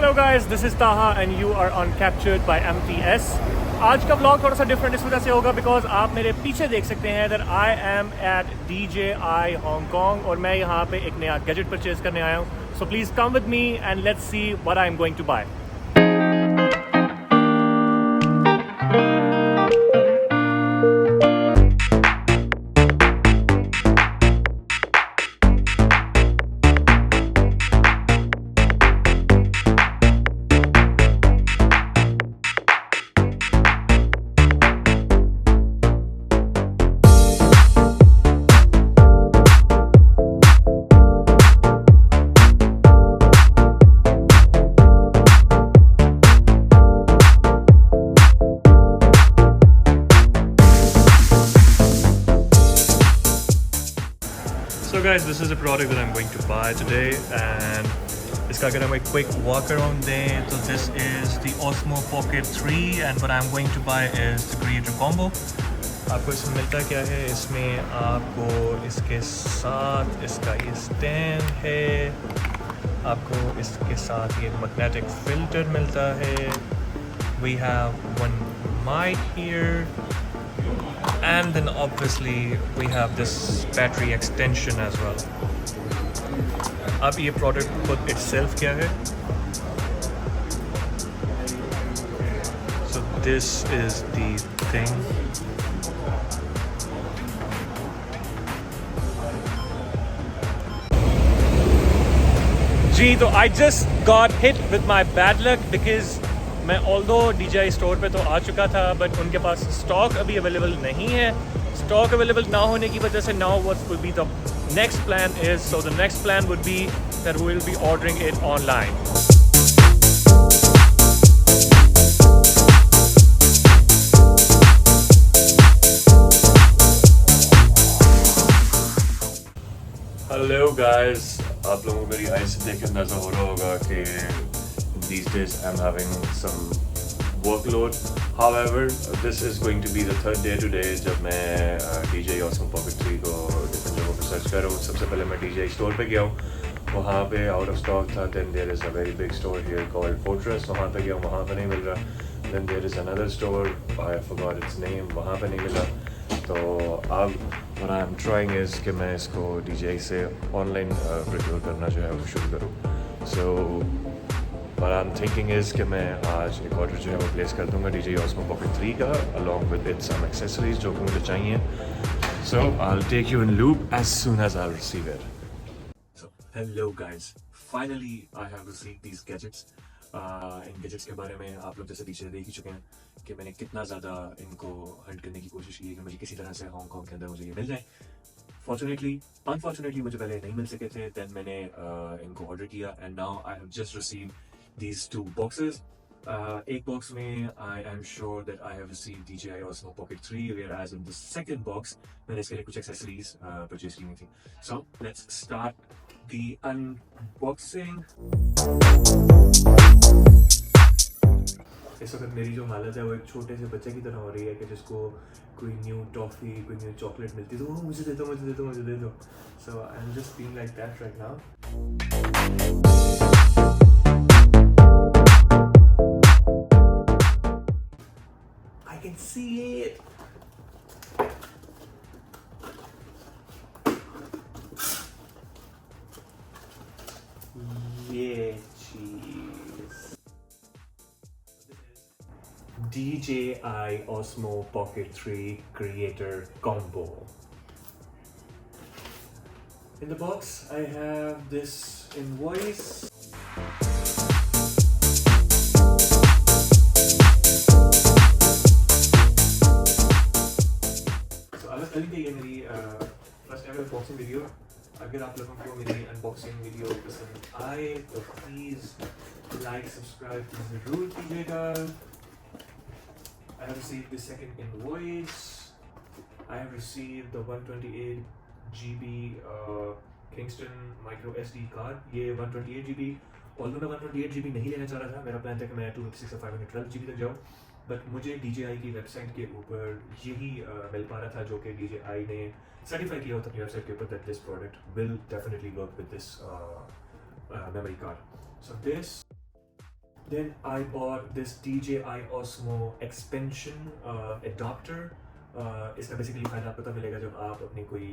Hello guys, this is Taha and you are on Captured by MTS. आज का vlog थोड़ा सा different इस वजह से होगा because आप मेरे पीछे देख सकते हैं that I am at DJI Hong Kong और मैं यहाँ पे एक नया gadget purchase करने आया हूँ. So please come with me and let's see what I am going to buy. So guys, this is a product that I'm going to buy today and इसका अगर हम एक quick walk around दें तो this is the Osmo Pocket 3 and what I'm going to buy is the Creator Combo. आपको इसमें मिलता क्या है? इसमें आपको इसके साथ इसका ये stand है, आपको इसके साथ ये magnetic filter मिलता है. We have one mic here. And then obviously we have this battery extension as well. अब ये product खुद itself क्या है? So this is the thing. जी तो I just got hit with my bad luck because मैं although DJI store पे तो आ चुका था but उनके पास स्टॉक अभी अवेलेबल नहीं है. स्टॉक अवेलेबल ना होने की वजह से now what would be the next plan is, so the next plan would be that we will be ordering it online. Hello guys, आप लोगों को मेरी आई से देख के अंदाज़ा हो रहा होगा कि these days I'm having some workload. However, this is going to be the third day today जब मैं DJI Osmo Pocket 3 को different जगहों पर सर्च कर रहा हूँ. सबसे पहले मैं DJI स्टोर पे गया हूँ, वहाँ पे out of stock था. Then there is a very big store here called Fortress, वहाँ पे गया हूँ, वहाँ पे नहीं मिल रहा. Then there is another store, I forgot its name, वहाँ पे नहीं मिला. तो अब what I am trying is कि मैं इसको DJI से online procure करना जो है वो शुरू करूँ. So what I'm thinking is कि मैं आज एक ऑर्डर जो है वो प्लेस कर दूँगा DJI Osmo Pocket 3 का along with it some accessories जो कि मुझे चाहिए. So I'll take you in loop as soon as I'll receive it. So hello guys, finally I have received these gadgets. In gadgets के बारे में आप लोग जैसे पीछे देख ही चुके हैं कि मैंने कितना ज़्यादा इनको हंट करने की कोशिश की है कि मुझे किसी तरह से हांगकांग के अंदर मुझे ये मिल जाए. Unfortunately मुझे पहले नहीं मिल सके थे. Then मैंने इनको ऑर्डर किया and now I have just received these two boxes. एक बॉक्स में I am sure that I have received DJI Osmo Pocket 3, whereas in the second box मैंने इसके लिए कुछ accessories purchase की थी. So let's start the unboxing. इस वक्त मेरी जो हालत है वो एक छोटे से बच्चे की तरह हो रही है कि जिसको कोई न्यू टॉफ़ी कोई न्यू चॉकलेट मिलती तो मुझे दे दो. So I'm just being like that right now. I can see it. Yeah, cheese. DJI Osmo Pocket 3 Creator Combo. In the box, I have this invoice. So I was telling you ये मेरी first ever unboxing video. अगर आप लोगों को मेरी unboxing video पसंद आए तो please like, subscribe to ज़रूर कीजिएगा. I have received the second invoice. I have received the 128 GB Kingston micro SD card. ये 128 GB. Although मैं 128 GB नहीं लेना चाह रहा था, मेरा प्लान था कि मैं 256 और 512 GB तक जाऊँ. बट मुझे DJI की वेबसाइट के ऊपर यही मिल पा रहा था जो कि DJI ने सर्टिफाई किया होता अपनी वेबसाइट के ऊपर that this product will definitely work with this memory card. So this Then I bought this DJI Osmo expansion adapter. इसका बेसिकली फ़ायदा आपको तब मिलेगा जब आप अपनी कोई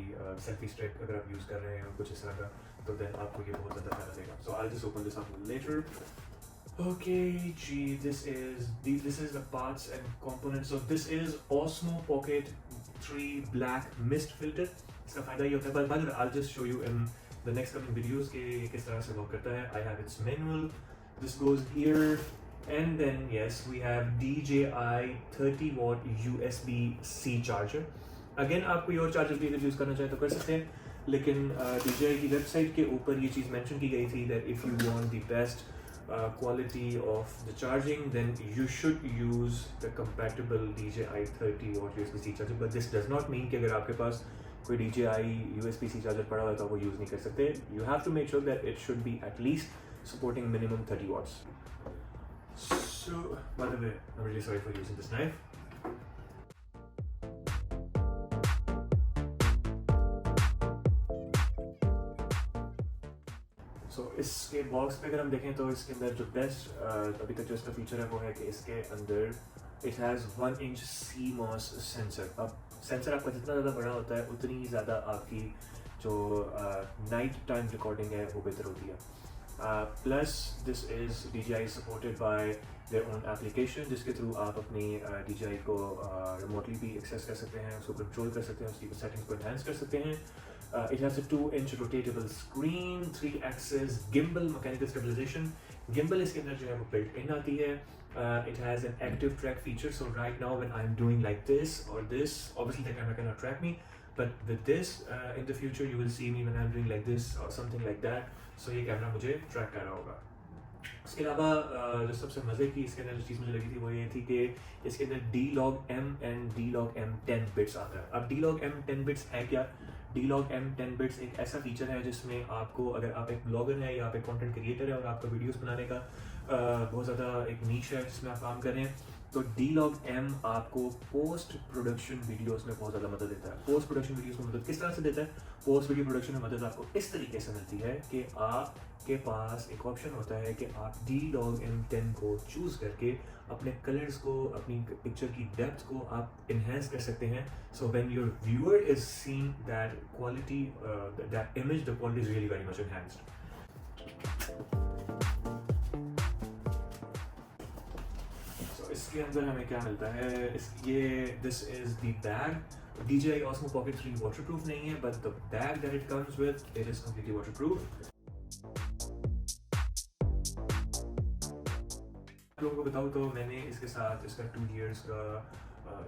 सेल्फी स्टिक अगर आप यूज़ कर रहे हैं कुछ इस तरह का, तो देन आपको ये बहुत ज़्यादा फ़ायदा देगा. So I'll just open this up later. Okay, gee, this is the parts and components. So this is Osmo Pocket 3 Black Mist Filter. इसका फ़ायदा ये होता है, by the way, I'll just show you in the next coming videos कि किस तरह से work करता है. I have its manual. This goes here. And then yes, we have DJI 30 watt USB-C charger. Again, आप कोई और चार्जर भी अगर यूज़ करना चाहें तो कर सकते हैं, लेकिन DJI की वेबसाइट के ऊपर ये चीज़ मेंशन की गई थी that if you want the best quality of the charging, then you should use the compatible DJI 30 watt USB-C charger. But this does not mean कि अगर आपके पास कोई DJI USB-C charger पड़ा हुआ है तो आप वो यूज़ नहीं कर सकते. You have to make sure that it should be at least supporting minimum 30 watts. So, by the way, I'm really sorry for using this knife. So, इसके बॉक्स पे अगर हम देखें तो इसके अंदर जो बेस्ट अभी तक जो इसका फीचर है वो है कि इसके अंदर it has 1 inch CMOS sensor. अब सेंसर आपका जितना ज़्यादा बड़ा होता है उतनी ज़्यादा आपकी जो नाइट टाइम रिकॉर्डिंग है वो बेहतर होती है. Plus this is DJI supported by their own application जिसके थ्रू आप अपनी DJI को remotely भी access कर सकते हैं, उसको control कर सकते हैं, उसकी settings को enhance कर सकते हैं. It has a 2-inch rotatable screen, 3-axis gimbal mechanical stabilization. Gimbal इसके अंदर जो है वो built in आती है. It has an active track feature, so right now when I'm doing like this or this, obviously the camera cannot track me, but with this in the future you will see me when I'm doing like this or something like that. So ये camera मुझे track कर रहा होगा. इसके अलावा जो सबसे मज़े की इसके अंदर जो चीज़ मुझे लगी थी वो ये थी कि इसके अंदर D-Log-M and D-Log-M 10 बिट्स आता है. अब D-Log-M 10 बिट्स है क्या? D-Log-M 10 बिट्स एक ऐसा फीचर है जिसमें आपको, अगर आप एक ब्लॉगर हैं या आप एक कंटेंट क्रिएटर है और आपका वीडियोस बनाने का बहुत ज़्यादा एक नीश है जिसमें आप काम कर रहे हैं, तो D-Log-M आपको पोस्ट प्रोडक्शन वीडियोस में बहुत ज़्यादा मदद देता है. पोस्ट प्रोडक्शन वीडियोस में मदद किस तरह से देता है? पोस्ट वीडियो प्रोडक्शन में मदद आपको इस तरीके से मिलती है कि आपके पास एक ऑप्शन होता है कि आप D-Log-M 10 को चूज़ करके अपने कलर्स को, अपनी पिक्चर की डेप्थ को आप इन्हेंस कर सकते हैं. So when your viewer is seeing that quality, that image, the quality is really very much enhanced. इसके अंदर हमें क्या मिलता है? This is the bag. DJI Osmo Pocket 3 waterproof नहीं है, but the bag that it comes with, it is completely waterproof. आप लोगों को बताऊँ तो मैंने इसके साथ इसका 2 years का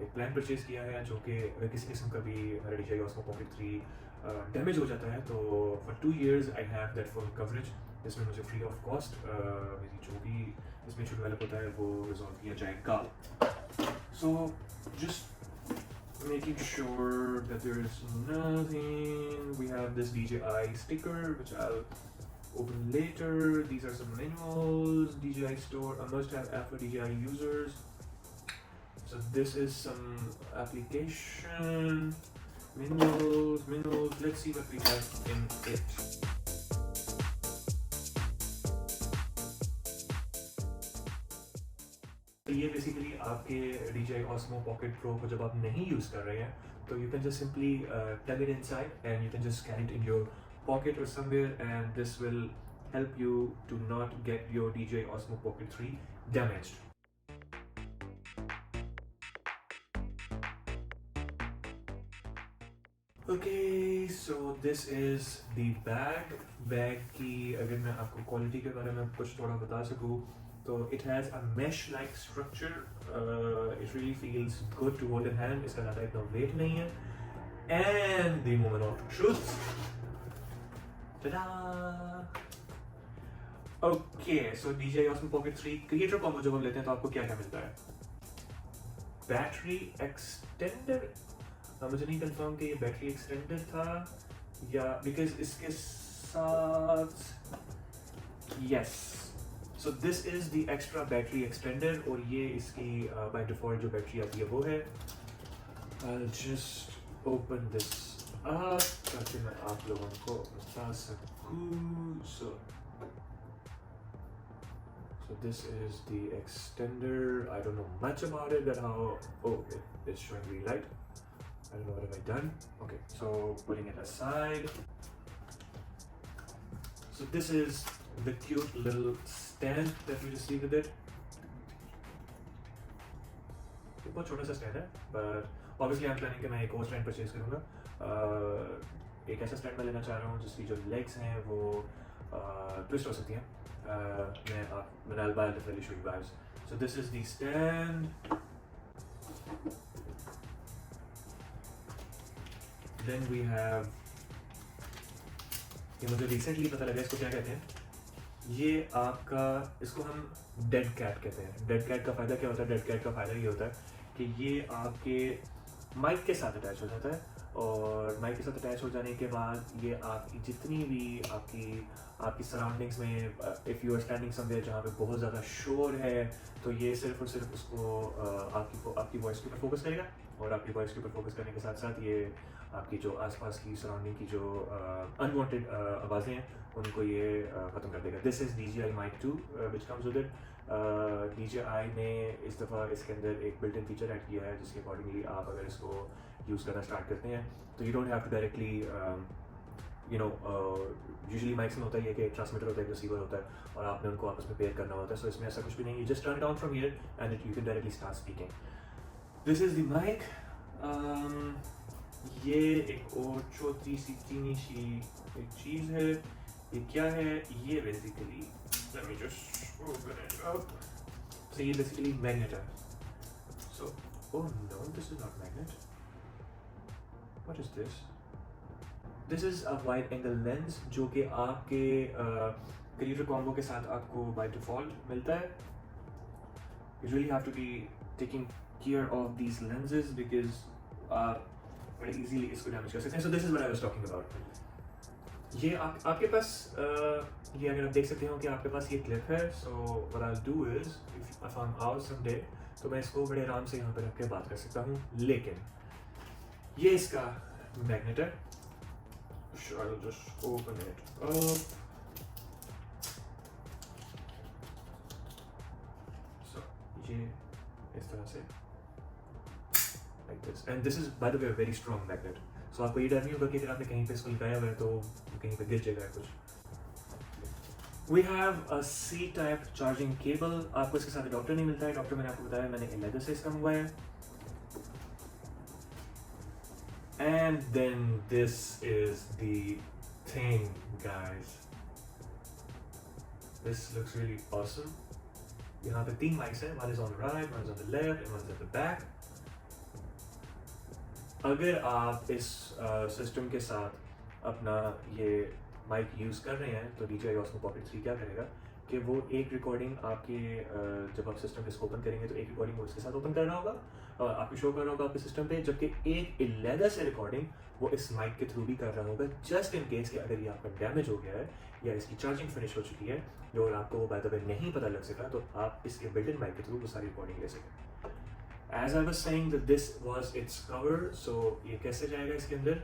एक प्लान परचेज किया है, जो कि अगर किसी किस्म का भी मेरा DJI Osmo Pocket 3 डैमेज हो जाता है तो for 2 years I have that full coverage. इसमें मुझे फ्री ऑफ कॉस्ट मेरी जो भी इसमें इशू डेवलप होता है वो रिजॉल्व किया जाएगा. So just making sure that there is nothing. We have this DJI sticker which I'll open later. These are some manuals. DJI store, a must-have app for DJI users. So this is some application manuals. Let's see what we have in it. ये basically आपके DJI Osmo Pocket Pro को जब आप नहीं use कर रहे हैं तो you can just simply plug it inside and you can just scan it in your pocket or somewhere, and this will help you to not get your DJI Osmo Pocket 3 damaged. Okay, so this is the bag. Bag की अगर मैं आपको quality के बारे में कुछ थोड़ा बता सकूँ तो it has a mesh-like structure. It really feels good to hold in hand. इसका ज़्यादा इतना weight नहीं है. And the moment of truth. Ta-da! Okay, so DJI Osmo Pocket 3 Creator Combo जब हम लेते हैं तो आपको क्या क्या मिलता है? Battery extender. मुझे नहीं कंफर्म कि ये बैटरी एक्सटेंडर था या, बिकॉज इसके साथ yes. So this is the extra battery extender और ये इसकी by default जो बैटरी आती है वो है. I'll just open this up ताकि मैं आप लोगों को बता सकूँ. So So this is the extender. I don't know much about it, but how, oh, it's showing green light. I don't know what have I done. Okay, so putting it aside. So this is the cute little stand that we received with it. ये बहुत छोटा सा stand है, but obviously I'm planning कि मैं एक और stand purchase करूँगा. एक ऐसा stand मैं लेना चाह रहा हूँ जिसकी जो legs हैं वो twist हो सकती हैं. I'll definitely show you guys. So this is the stand. Then we have, ये मुझे recently पता लगा इसको क्या कहते हैं. ये आपका, इसको हम डेड कैट कहते हैं. डेड कैट का फ़ायदा क्या होता है? डेड कैट का फ़ायदा ये होता है कि ये आपके माइक के साथ अटैच हो जाता है, और माइक के साथ अटैच हो जाने के बाद ये आपकी जितनी भी आपकी सराउंडिंग्स में, if you are standing somewhere जहाँ पे बहुत ज़्यादा शोर है, तो ये सिर्फ और सिर्फ उसको आपकी वॉइस के ऊपर फोकस करेगा, और आपकी वॉइस के ऊपर फोकस करने के साथ साथ ये आपकी जो आसपास की सराउंडिंग की जो अनवांटेड आवाज़ें हैं उनको ये ख़त्म कर देगा. This is DJI Mic 2 which comes with it. DJI ने इस दफ़ा इसके अंदर एक बिल्ट इन फीचर ऐड किया है जिसके अकॉर्डिंगली आप अगर इसको यूज़ करना स्टार्ट करते हैं तो you don't have to directly usually mics में होता है कि एक ट्रांसमीटर होता है, एक रिसीवर होता है, और आपने उनको आपस में पेयर करना होता है. सो इसमें ऐसा कुछ भी नहीं. You just turn it on from here and you can directly start speaking. This is the mic. ये एक और छोटी सी चीनी सी एक चीज़ है. ये क्या है? ये basically, let me just open it up. So ये बेसिकली मैग्नेट है. So, oh no, this is not magnet. What is this? This is a wide angle lens जो कि आपके करीब कॉम्बो के साथ आपको by default मिलता है. You really have to be taking care of these lenses because बड़े easily इसको डैमेज कर सकते हैं. So this is what I was talking about. ये आपके पास ये अगर आप देख सकते हो कि आपके पास ये क्लिप है. So what I'll do is if I'm out someday तो मैं इसको बड़े आराम से यहाँ पे रख के बात कर सकता हूँ. लेकिन ये इसका मैग्नेट है. I'll just open it up. So ये इस तरह से like this, and this is by the way a very strong magnet. So आपको ये डर नहीं होगा कि अगर आपने कहीं पे इसको लगाया हुआ है तो कहीं पे गिर जाएगा कुछ. We have a C-type charging cable. आपको इसके साथ अडॉप्टर नहीं मिलता है. अडॉप्टर मैंने आपको बताया मैंने लेदर से इसका मंगवाया है. And then this is the thing, guys. This looks really awesome. यहाँ पे 3 mics हैं. One is on the right, one is on the left, and one is at the back. अगर आप इस सिस्टम के साथ अपना ये माइक यूज़ कर रहे हैं तो DJI Osmo Pocket 3 क्या करेगा कि वो एक रिकॉर्डिंग आपके जब आप सिस्टम इसको ओपन करेंगे तो एक रिकॉर्डिंग वो इसके साथ ओपन करना होगा और आपको शो करना होगा आपके सिस्टम पे, जबकि एक इलेदा से रिकॉर्डिंग वो इस माइक के थ्रू भी कर रहा होगा, जस्ट इन केस कि अगर ये आपका डैमेज हो गया है या इसकी चार्जिंग फिनिश हो चुकी है जो आपको वो बाय द वे नहीं पता लग सका, तो आप इसके बिल्ट इन माइक के थ्रू वो सारी रिकॉर्डिंग ले सकें. As I was saying that this was its cover, so ये कैसे जाएगा इसके अंदर?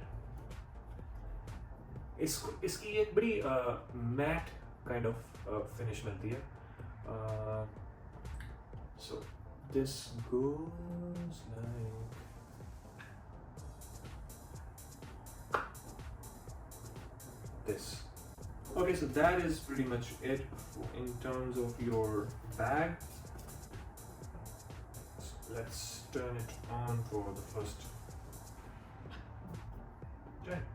इसकी एक बड़ी मैट काइंड ऑफ फिनिश मिलती है. So this goes like this. Okay, so that is pretty much it in terms of your bag. Let's turn it on for the first time.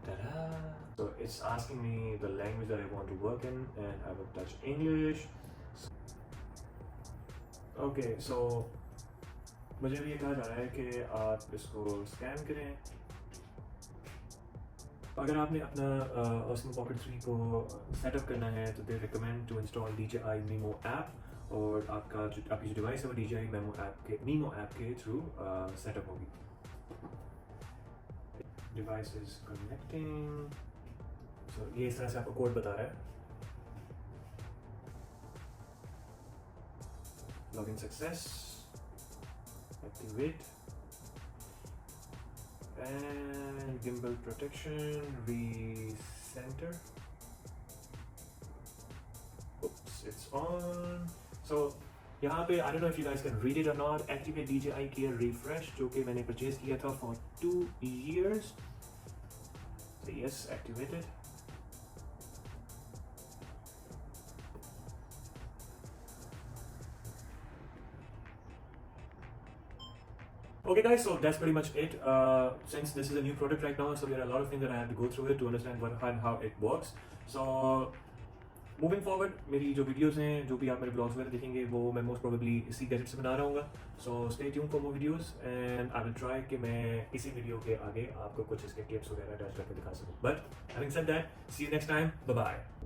Ta-da! So it's asking me the language that I want to work in, and I will touch English. Okay, so मुझे भी ये कहा जा रहा है कि आप इसको स्कैन करें. अगर आपने अपना Osmo Pocket 3 को सेटअप करना है तो they recommend to install DJI Mimo app, और आपकी जो डिवाइस है वो DJI Mimo ऐप के थ्रू सेटअप होगी. Device is connecting. सो ये इस तरह से आपको कोड बता रहा है. Login success, activate, and gimbal protection, recenter. Oops, it's on. So यहाँ पे I don't know if you guys can read it or not. Activate DJI Gear Refresh, जो कि मैंने purchase किया था for 2 years. So yes, activated. Okay guys, so that's pretty much it. Since this is a new product right now, so there are a lot of things that I have to go through it to understand what and how it works. So moving forward, मेरी जो videos हैं, जो भी आप मेरे blogs वगैरह देखेंगे, वो मैं most probably इसी gadget से बना रहा हूँगा. So stay tuned for more videos and I will try कि मैं इसी video के आगे आपको कुछ इसके tips वगैरह attach करके दिखा सकूँ. But having said that, see you next time. Bye bye.